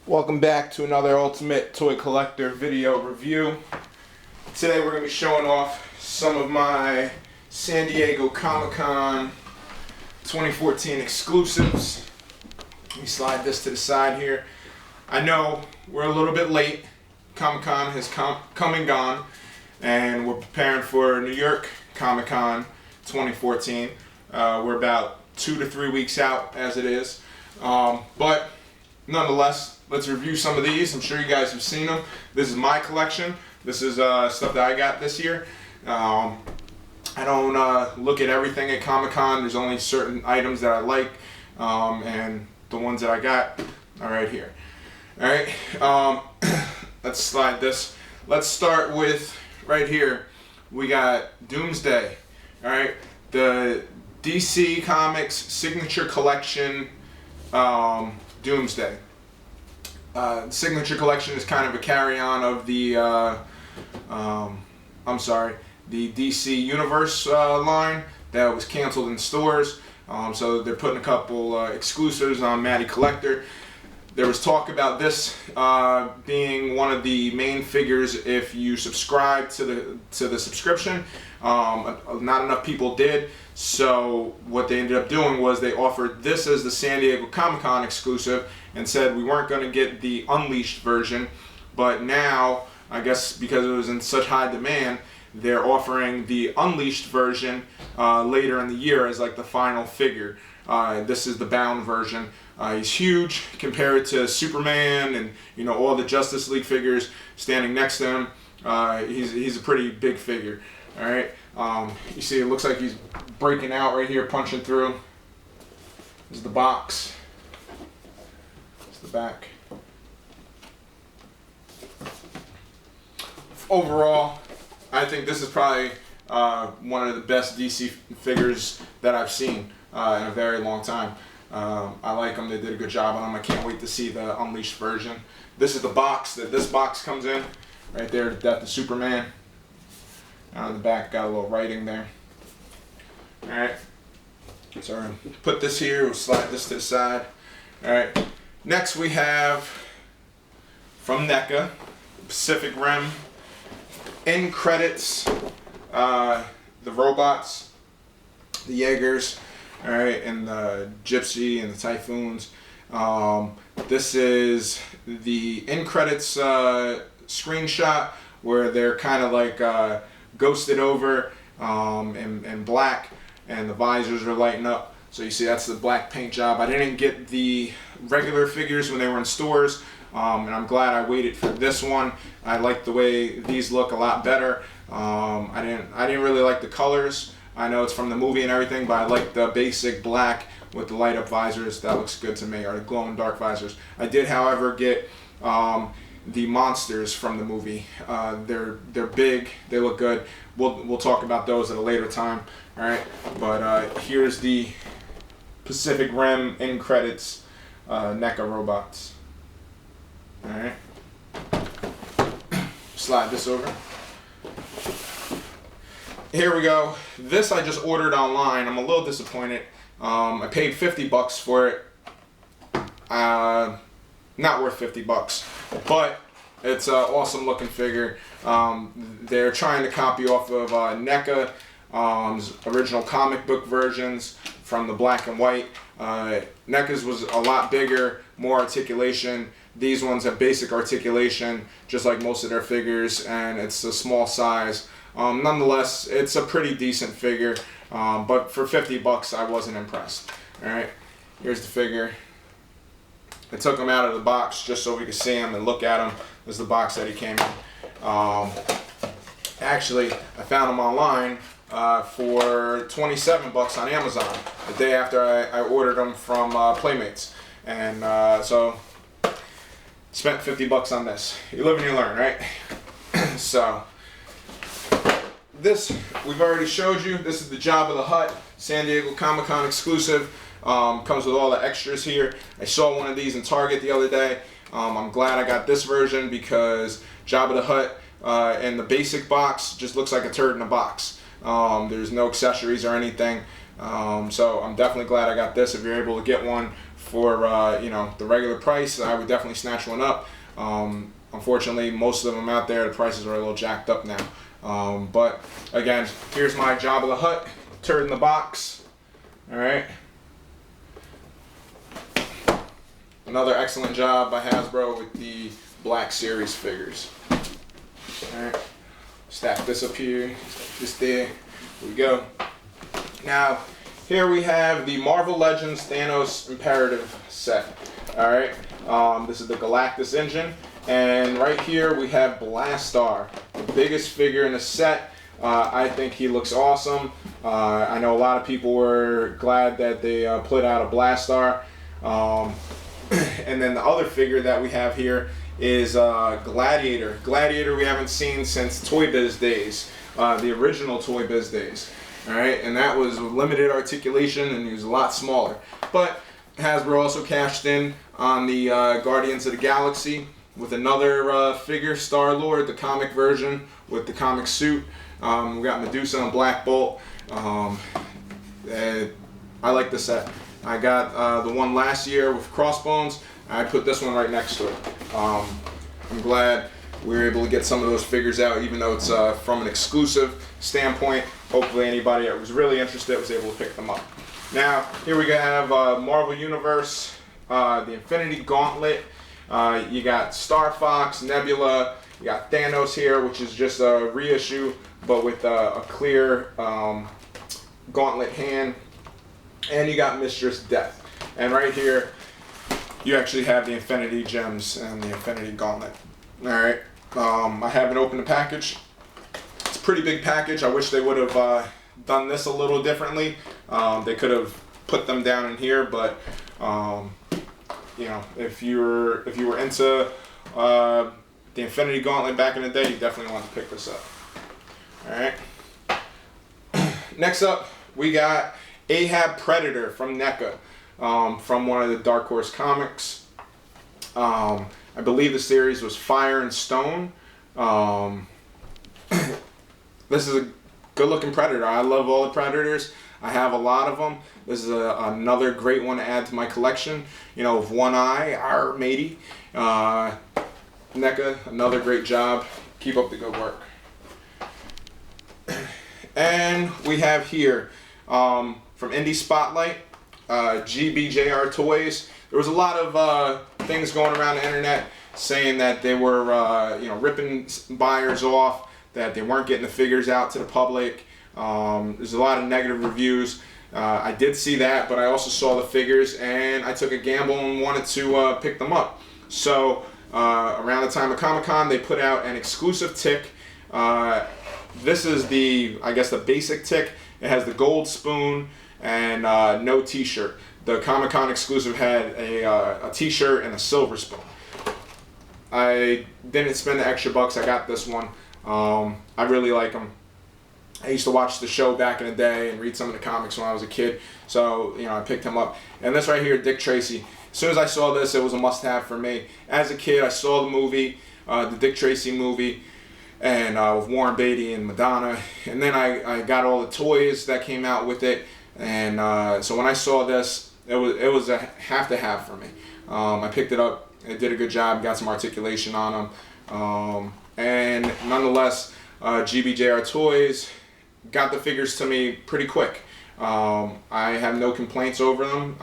Welcome back to another Ultimate Toy Collector video review. Today we're going to be showing off some of my San Diego Comic-Con 2014 exclusives. Let me slide this to the side here. I know we're a little bit late. Comic-Con has come and gone, and we're preparing for New York Comic-Con 2014. We're about 2 to 3 weeks out as it is. But nonetheless, let's review some of these. I'm sure you guys have seen them. This is my collection. This is stuff that I got this year. I don't look at everything at Comic-Con. There's only certain items that I like, and the ones that I got are right here. Alright, let's slide this. Let's start with right here. We got Doomsday. Alright, the DC Comics Signature Collection Doomsday. Signature Collection is kind of a carry-on of the the DC Universe line that was canceled in stores. So they're putting a couple exclusives on Matty Collector. There was talk about this being one of the main figures if you subscribe to the subscription. Not enough people did, so what they ended up doing was they offered this as the San Diego Comic-Con exclusive and said we weren't going to get the Unleashed version, but now, I guess because it was in such high demand, they're offering the Unleashed version later in the year as like the final figure. This is the bound version. He's huge compared to Superman and all the Justice League figures standing next to him. He's a pretty big figure. All right. You see, it looks like he's breaking out right here, punching through. This is the box. It's the back. Overall, I think this is probably one of the best DC figures that I've seen in a very long time. I like them. They did a good job on them. I can't wait to see the Unleashed version. This is the box that this box comes in. Right there, the Death of Superman. On the back, got a little writing there. Alright. So we're going to put this here. We'll slide this to the side. Alright. Next we have, from NECA, Pacific Rim. End credits. The robots. The Jaegers. Alright, and the Gypsy and the Typhoons. This is the end credits screenshot where they're kind of like ghosted over in black, and the visors are lighting up. So you see that's the black paint job. I didn't get the regular figures when they were in stores, and I'm glad I waited for this one. I like the way these look a lot better. I didn't really like the colors. I know it's from the movie and everything, but I like the basic black with the light up visors. That looks good to me, or the glow in dark visors. I did, however, get the monsters from the movie. They're big. They look good. We'll talk about those at a later time. All right, but here's the Pacific Rim end credits NECA robots. All right, slide this over. Here we go. This I just ordered online. I'm a little disappointed. I paid $50 for it. Not worth $50, but it's an awesome looking figure. They're trying to copy off of NECA's original comic book versions from the black and white. NECA's was a lot bigger, more articulation. These ones have basic articulation, just like most of their figures, and it's a small size. Nonetheless, it's a pretty decent figure, but for $50 I wasn't impressed. Alright, here's the figure. I took him out of the box just so we could see him and look at him. This is the box that he came in. Actually, I found him online for $27 on Amazon the day after I ordered him from Playmates. And so, spent $50 on this. You live and you learn, right? So, this we've already showed you. This is the Jabba the Hutt San Diego Comic-Con exclusive. Comes with all the extras here. I saw one of these in Target the other day. I'm glad I got this version because Jabba the Hutt in the basic box just looks like a turd in a box. There's no accessories or anything. So I'm definitely glad I got this. If you're able to get one for you know, the regular price, I would definitely snatch one up. Unfortunately, most of them out there, the prices are a little jacked up now. But again, here's my Jabba the Hutt turd in the box. All right. Another excellent job by Hasbro with the Black Series figures. All right. Stack this up here, stack this there. Here we go. Now, here we have the Marvel Legends Thanos Imperative set. All right. This is the Galactus engine. And right here we have Blastar, the biggest figure in the set. I think he looks awesome. I know a lot of people were glad that they put out a Blastar. And then the other figure that we have here is Gladiator. Gladiator we haven't seen since Toy Biz days, the original Toy Biz days. All right, and that was limited articulation, and he was a lot smaller. But Hasbro also cashed in on the Guardians of the Galaxy with another figure, Star-Lord, the comic version with the comic suit. We got Medusa and Black Bolt. I like the set. I got the one last year with Crossbones. I put this one right next to it. I'm glad we were able to get some of those figures out, even though it's from an exclusive standpoint. Hopefully anybody that was really interested was able to pick them up. Now, here we have Marvel Universe, the Infinity Gauntlet. You got Star Fox, Nebula, you got Thanos here, which is just a reissue, but with a clear gauntlet hand. And you got Mistress Death. And right here, you actually have the Infinity Gems and the Infinity Gauntlet. Alright, I haven't opened the package. It's a pretty big package. I wish they would have done this a little differently. They could have put them down in here, but you know, if you were into the Infinity Gauntlet back in the day, you definitely want to pick this up. Alright. Next up, we got Ahab Predator from NECA, from one of the Dark Horse comics. I believe the series was Fire and Stone. This is a good looking Predator. I love all the Predators. I have a lot of them. This is another great one to add to my collection. You know, with one eye, our matey. NECA, another great job. Keep up the good work. And we have here, from Indie Spotlight, GBJR Toys. There was a lot of things going around the internet saying that they were, you know, ripping buyers off, that they weren't getting the figures out to the public. There's a lot of negative reviews. I did see that, but I also saw the figures, and I took a gamble and wanted to pick them up. So around the time of Comic-Con, they put out an exclusive tick. This is the, I guess, the basic tick. It has the gold spoon and no t-shirt. The Comic-Con exclusive had a t-shirt and a silver spoon. I didn't spend the extra bucks. I got this one. I really like them. I used to watch the show back in the day and read some of the comics when I was a kid. So, you know, I picked him up. And this right here, Dick Tracy. As soon as I saw this, it was a must-have for me. As a kid, I saw the movie, the Dick Tracy movie, and with Warren Beatty and Madonna. And then I got all the toys that came out with it. And so when I saw this, it was a have-to-have for me. I picked it up. It did a good job. Got some articulation on them. And nonetheless, GBJR Toys got the figures to me pretty quick. I have no complaints over them.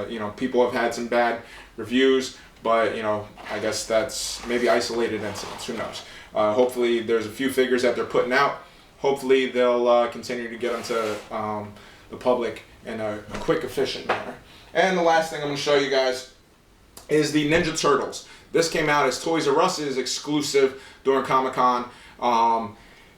You know, people have had some bad reviews, but you know, I guess that's maybe isolated incidents. Who knows? Hopefully, there's a few figures that they're putting out. Hopefully, they'll continue to get them to the public in a quick, efficient manner. And the last thing I'm going to show you guys is the Ninja Turtles. This came out as Toys R Us's exclusive during Comic-Con.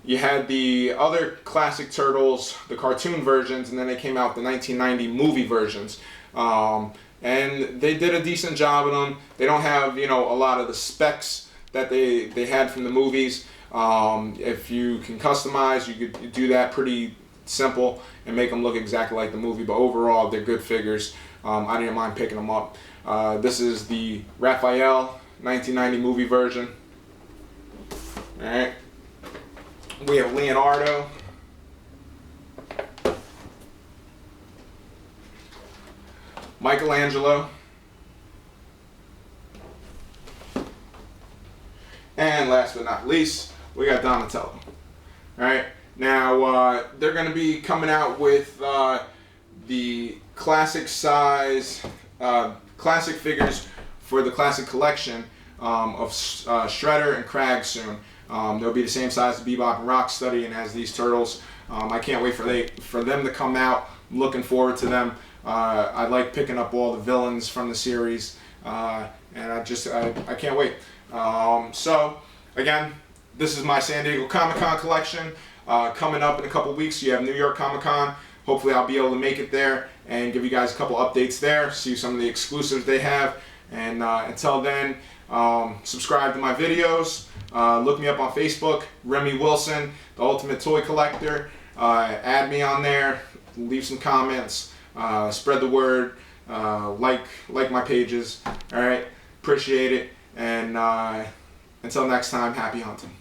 You had the other classic Turtles, the cartoon versions, and then they came out the 1990 movie versions. And they did a decent job of them. They don't have, you know, a lot of the specs that they had from the movies. If you can customize, you could do that pretty simple and make them look exactly like the movie. But overall, they're good figures. I didn't mind picking them up. This is the Raphael 1990 movie version. All right. We have Leonardo. Michelangelo. And last but not least, we got Donatello. Alright, now they're going to be coming out with the classic size, classic figures for the classic collection of Shredder and Krag soon. They'll be the same size as Bebop and Rocksteady and has these turtles. I can't wait for them to come out. I'm looking forward to them. I like picking up all the villains from the series, and I can't wait. So again, this is my San Diego Comic-Con collection. Coming up in a couple weeks, you have New York Comic-Con. Hopefully I'll be able to make it there and give you guys a couple updates there, see some of the exclusives they have. And until then, subscribe to my videos. Look me up on Facebook, Remy Wilson, the Ultimate Toy Collector. Add me on there, leave some comments, spread the word, like my pages. All right, appreciate it. And until next time, happy hunting.